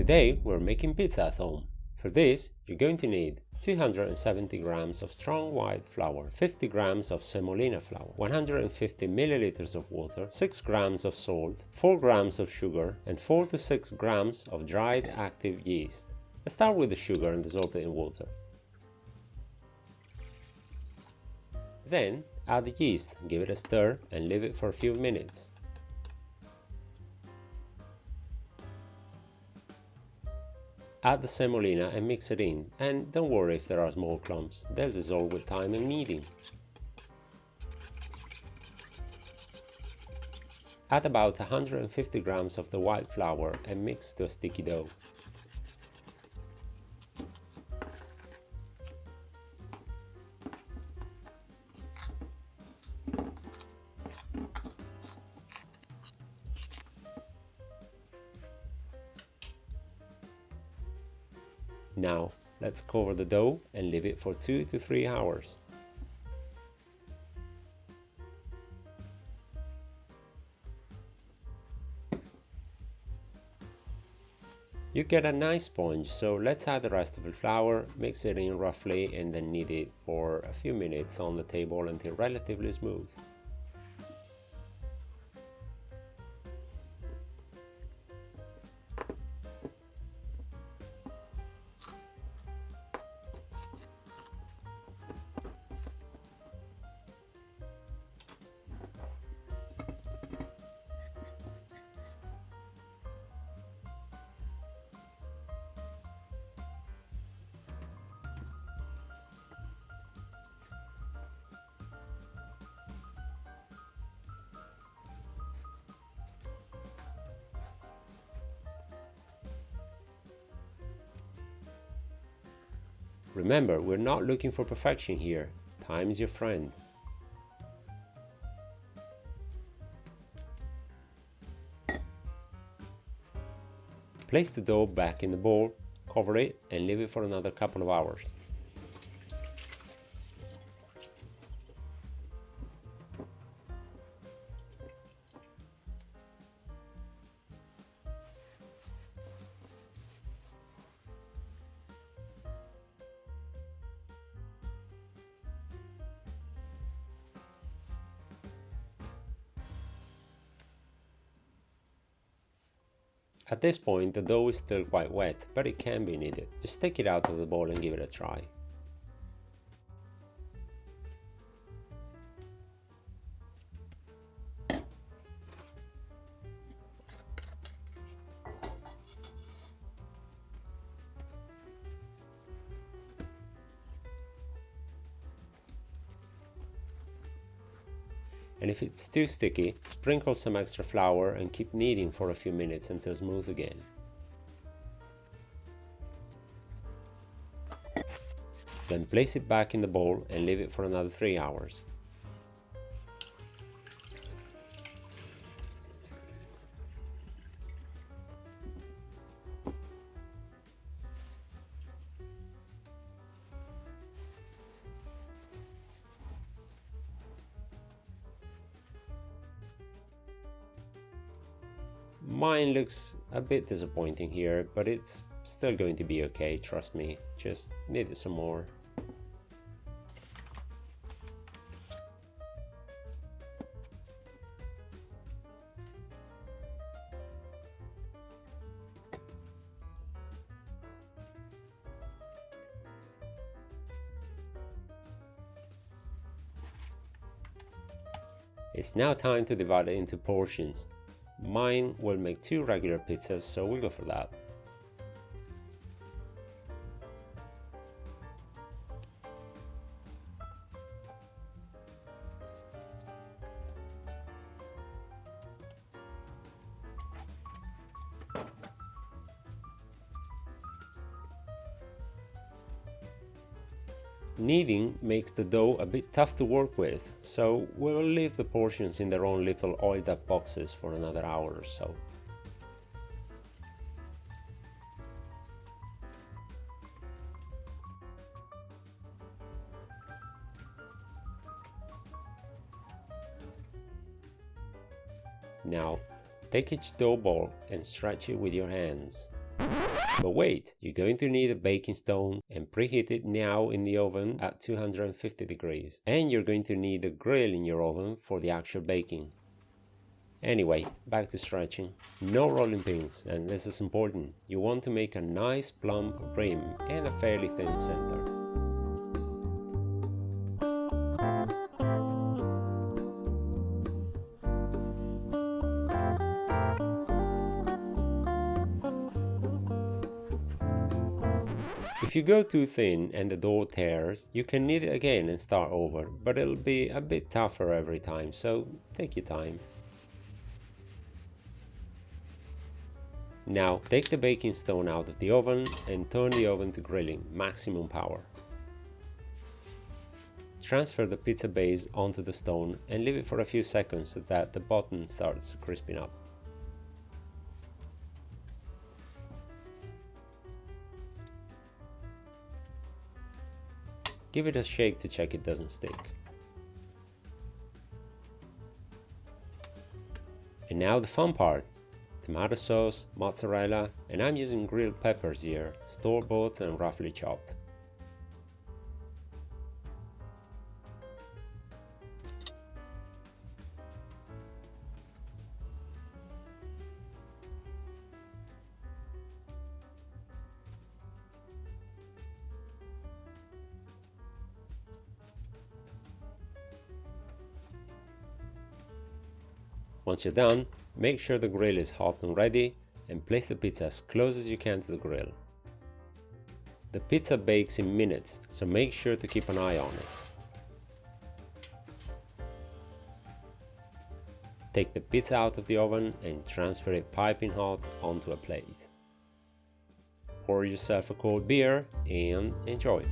Today we're making pizza at home. For this, you're going to need 270 grams of strong white flour, 50 grams of semolina flour, 150 milliliters of water, 6 grams of salt, 4 grams of sugar, and 4 to 6 grams of dried active yeast. Let's start with the sugar and dissolve it in water. Then add the yeast, give it a stir, and leave it for a few minutes. Add the semolina and mix it in, and don't worry if there are small clumps, they'll dissolve with time and kneading. Add about 150 grams of the white flour and mix to a sticky dough. Now, let's cover the dough and leave it for 2 to 3 hours. You get a nice sponge, so let's add the rest of the flour, mix it in roughly, and then knead it for a few minutes on the table until relatively smooth. Remember, we're not looking for perfection here. Time is your friend. Place the dough back in the bowl, cover it, and leave it for another couple of hours. At this point, the dough is still quite wet, but it can be kneaded. Just take it out of the bowl and give it a try. And if it's too sticky, sprinkle some extra flour and keep kneading for a few minutes until smooth again. Then place it back in the bowl and leave it for another 3 hours. Mine looks a bit disappointing here, but it's still going to be okay, trust me. Just knead it some more. It's now time to divide it into portions. Mine will make 2 regular pizzas, so we'll go for that. Kneading makes the dough a bit tough to work with, so we'll leave the portions in their own little oiled up boxes for another hour or so. Now, take each dough ball and stretch it with your hands. But wait, you're going to need a baking stone and preheat it now in the oven at 250 degrees. And you're going to need a grill in your oven for the actual baking. Anyway, back to stretching. No rolling pins, and this is important. You want to make a nice plump rim and a fairly thin center. If you go too thin and the dough tears, you can knead it again and start over, but it'll be a bit tougher every time, so take your time. Now take the baking stone out of the oven and turn the oven to grilling, maximum power. Transfer the pizza base onto the stone and leave it for a few seconds so that the bottom starts crisping up. Give it a shake to check it doesn't stick. And now the fun part. Tomato sauce, mozzarella, and I'm using grilled peppers here, store-bought and roughly chopped. Once you're done, make sure the grill is hot and ready and place the pizza as close as you can to the grill. The pizza bakes in minutes, so make sure to keep an eye on it. Take the pizza out of the oven and transfer it piping hot onto a plate. Pour yourself a cold beer and enjoy.